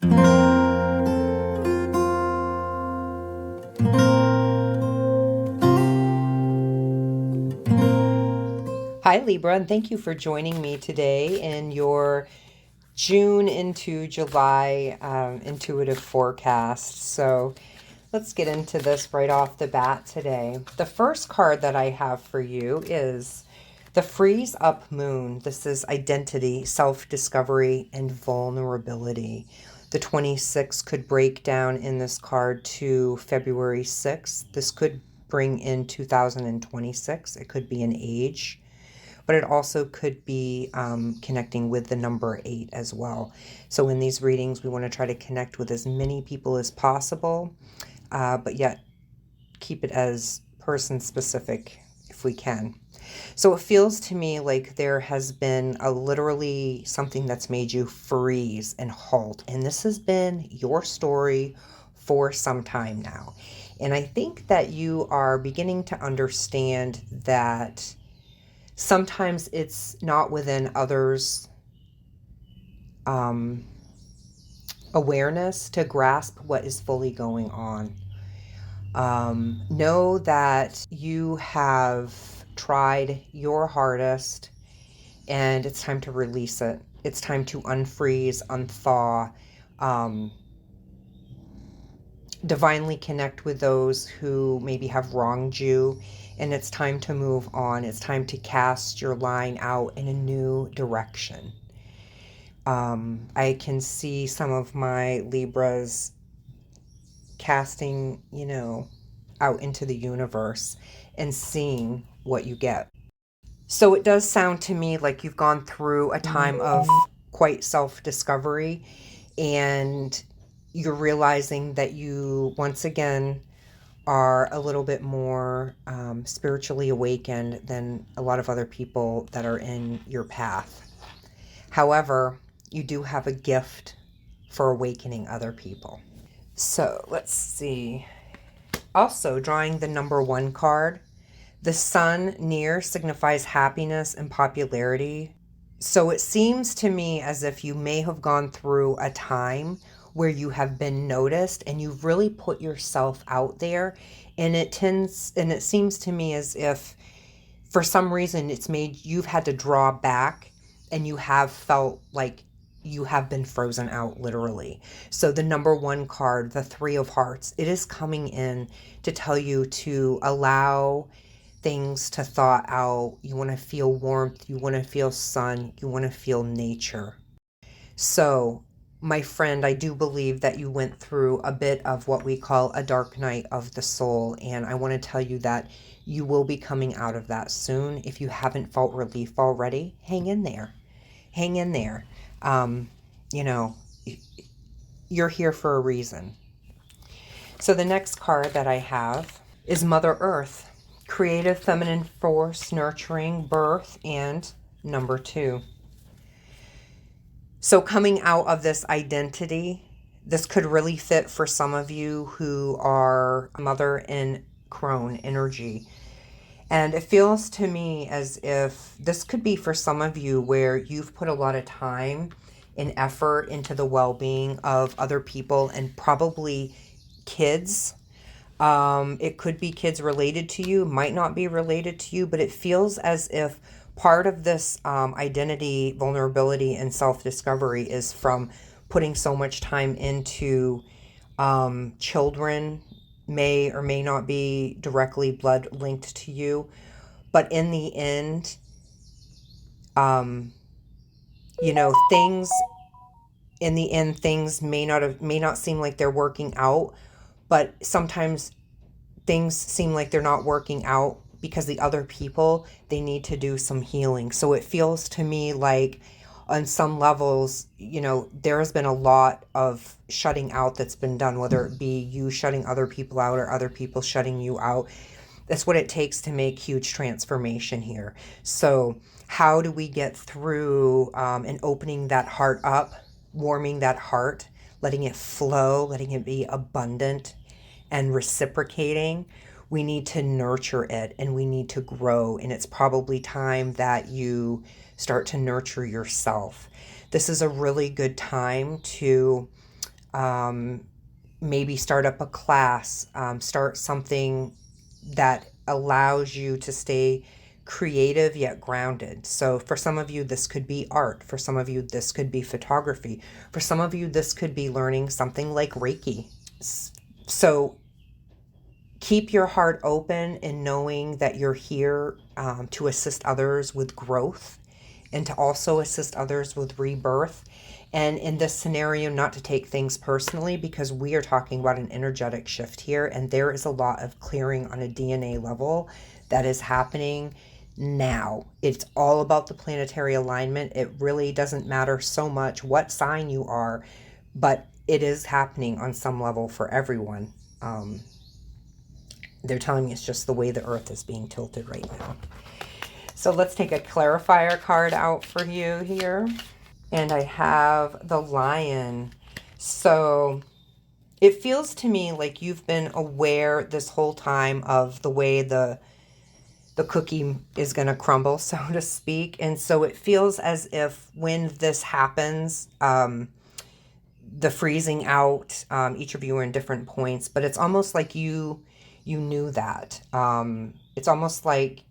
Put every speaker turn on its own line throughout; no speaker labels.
Hi, Libra, and thank you for joining me today in your June into July intuitive forecast. So let's get into this right off the bat today. The first card that I have for you is the Freeze Up Moon. This is identity, self-discovery, and vulnerability. The 26 could break down in this card to February 6th. This could bring in 2026. It could be an age, but it also could be connecting with the number 8 as well. So in these readings, we want to try to connect with as many people as possible, but yet keep it as person specific if we can. So it feels to me like there has been literally something that's made you freeze and halt. And this has been your story for some time now. And I think that you are beginning to understand that sometimes it's not within others' awareness to grasp what is fully going on. Know that you have tried your hardest and it's time to release it. It's time to unfreeze, unthaw, divinely connect with those who maybe have wronged you, and it's time to move on. It's time to cast your line out in a new direction. I can see some of my Libras casting, out into the universe and seeing what you get. So it does sound to me like you've gone through a time of quite self-discovery, and you're realizing that you once again are a little bit more spiritually awakened than a lot of other people that are in your path. However, you do have a gift for awakening other people. So let's see. Also, drawing the number 1 card, the sun near signifies happiness and popularity. So it seems to me as if you may have gone through a time where you have been noticed and you've really put yourself out there, and it seems to me as if for some reason you've had to draw back, and you have felt like you have been frozen out, literally. So the number 1 card, the 3 of Hearts, it is coming in to tell you to allow things to thaw out. You want to feel warmth, you want to feel sun, you want to feel nature. So, my friend, I do believe that you went through a bit of what we call a dark night of the soul, and I want to tell you that you will be coming out of that soon. If you haven't felt relief already, hang in there. Hang in there. You're here for a reason. So the next card that I have is Mother Earth, creative feminine force, nurturing, birth, and number 2. So coming out of this identity, this could really fit for some of you who are Mother in Crone energy. And it feels to me as if this could be for some of you where you've put a lot of time and effort into the well-being of other people, and probably kids. It could be kids related to you, might not be related to you, but it feels as if part of this identity, vulnerability, and self-discovery is from putting so much time into children. May or may not be directly blood linked to you, but in the end, things may not seem like they're working out, but sometimes things seem like they're not working out because the other people, they need to do some healing. So it feels to me like on some levels, there has been a lot of shutting out that's been done, whether it be you shutting other people out or other people shutting you out. That's what it takes to make huge transformation here. So how do we get through and opening that heart up, warming that heart, letting it flow, letting it be abundant and reciprocating? We need to nurture it and we need to grow. And it's probably time that you start to nurture yourself. This is a really good time to Maybe start up a class, start something that allows you to stay creative yet grounded. So for some of you, this could be art. For some of you, this could be photography. For some of you, this could be learning something like Reiki. So keep your heart open in knowing that you're here to assist others with growth and to also assist others with rebirth. And in this scenario, not to take things personally, because we are talking about an energetic shift here, and there is a lot of clearing on a DNA level that is happening now. It's all about the planetary alignment. It really doesn't matter so much what sign you are, but it is happening on some level for everyone. They're telling me it's just the way the earth is being tilted right now. So let's take a clarifier card out for you here. And I have the Lion. So it feels to me like you've been aware this whole time of the way the cookie is going to crumble, so to speak. And so it feels as if when this happens, the freezing out, each of you are in different points, but it's almost like you knew that. It's almost like,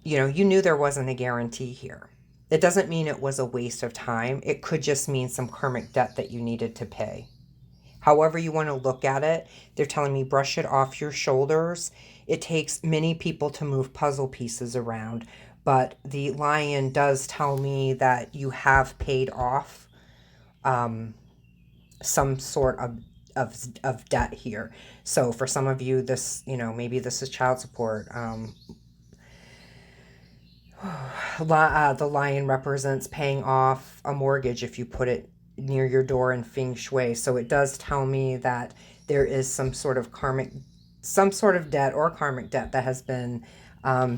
you knew there wasn't a guarantee here. It doesn't mean it was a waste of time. It could just mean some karmic debt that you needed to pay. However you want to look at it, they're telling me brush it off your shoulders. It takes many people to move puzzle pieces around, but the Lion does tell me that you have paid off some sort of debt here. So for some of you, this, maybe this is child support. The Lion represents paying off a mortgage if you put it near your door in feng shui. So it does tell me that there is some sort of debt or karmic debt that has been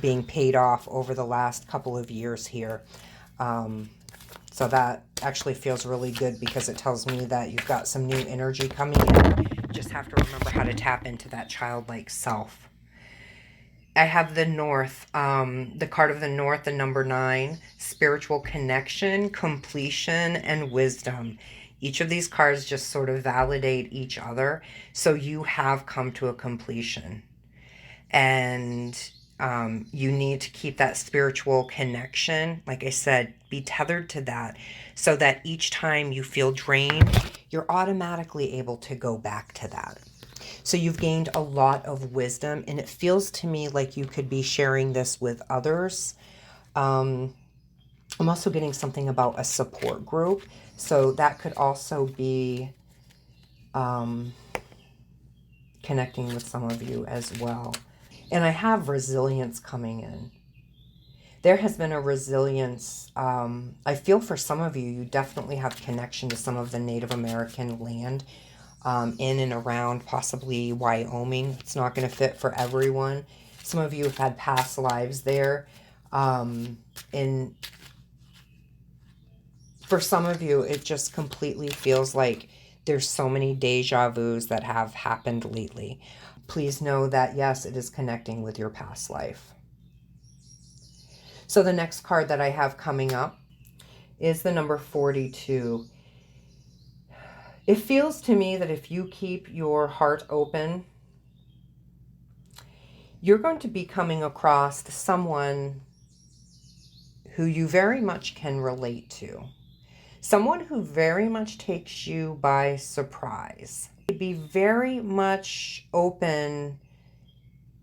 being paid off over the last couple of years here. So that actually feels really good because it tells me that you've got some new energy coming in. You just have to remember how to tap into that childlike self. I have the North, the card of the North, the number 9, spiritual connection, completion, and wisdom. Each of these cards just sort of validate each other. So you have come to a completion. And you need to keep that spiritual connection. Like I said, be tethered to that so that each time you feel drained, you're automatically able to go back to that. So you've gained a lot of wisdom, and it feels to me like you could be sharing this with others. I'm also getting something about a support group. So that could also be connecting with some of you as well. And I have resilience coming in. There has been a resilience. I feel for some of you, you definitely have connection to some of the Native American land in and around possibly Wyoming. It's not going to fit for everyone. Some of you have had past lives there. And for some of you, it just completely feels like there's so many deja vus that have happened lately. Please know that, yes, it is connecting with your past life. So the next card that I have coming up is the number 42. It feels to me that if you keep your heart open, you're going to be coming across someone who you very much can relate to. Someone who very much takes you by surprise. Be very much open.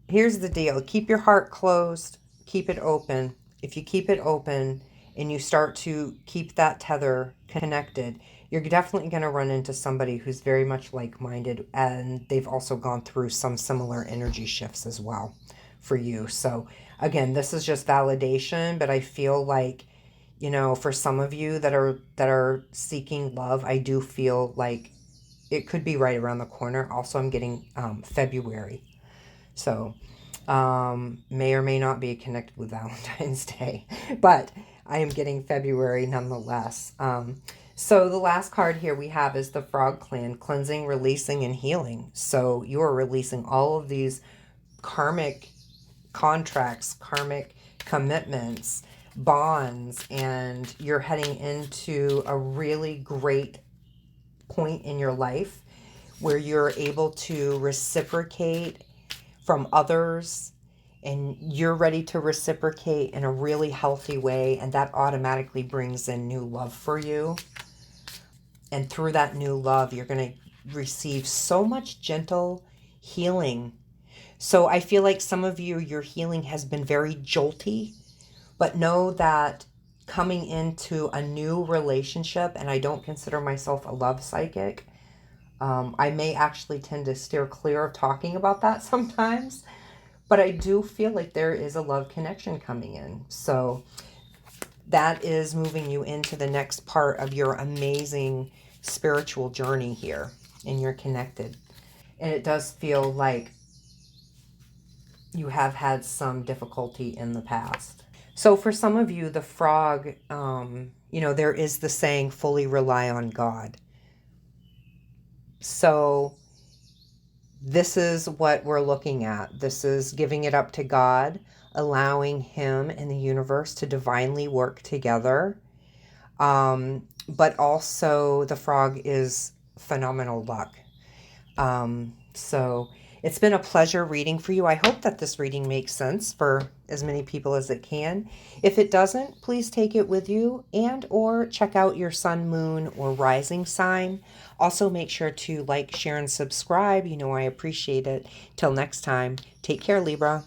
Here's the deal. Keep your heart closed. Keep it open. If you keep it open and you start to keep that tether connected, you're definitely going to run into somebody who's very much like-minded, and they've also gone through some similar energy shifts as well for you. So again, this is just validation, but I feel like, for some of you that are seeking love, I do feel like it could be right around the corner. Also, I'm getting February. So may or may not be connected with Valentine's Day, but I am getting February nonetheless. So the last card here we have is the Frog Clan, cleansing, releasing, and healing. So you are releasing all of these karmic contracts, karmic commitments, bonds, and you're heading into a really great point in your life where you're able to reciprocate from others, and you're ready to reciprocate in a really healthy way, and that automatically brings in new love for you. And through that new love, you're going to receive so much gentle healing. So I feel like some of you, your healing has been very jolty, but know that coming into a new relationship, and I don't consider myself a love psychic, I may actually tend to steer clear of talking about that sometimes, but I do feel like there is a love connection coming in. So that is moving you into the next part of your amazing spiritual journey here, and you're connected. And it does feel like you have had some difficulty in the past. So for some of you, the frog, there is the saying, fully rely on God. So this is what we're looking at. This is giving it up to God, allowing Him and the universe to divinely work together. But also the frog is phenomenal luck. So it's been a pleasure reading for you. I hope that this reading makes sense for as many people as it can. If it doesn't, please take it with you and or check out your sun, moon, or rising sign. Also make sure to like, share, and subscribe. I appreciate it. Till next time, take care, Libra.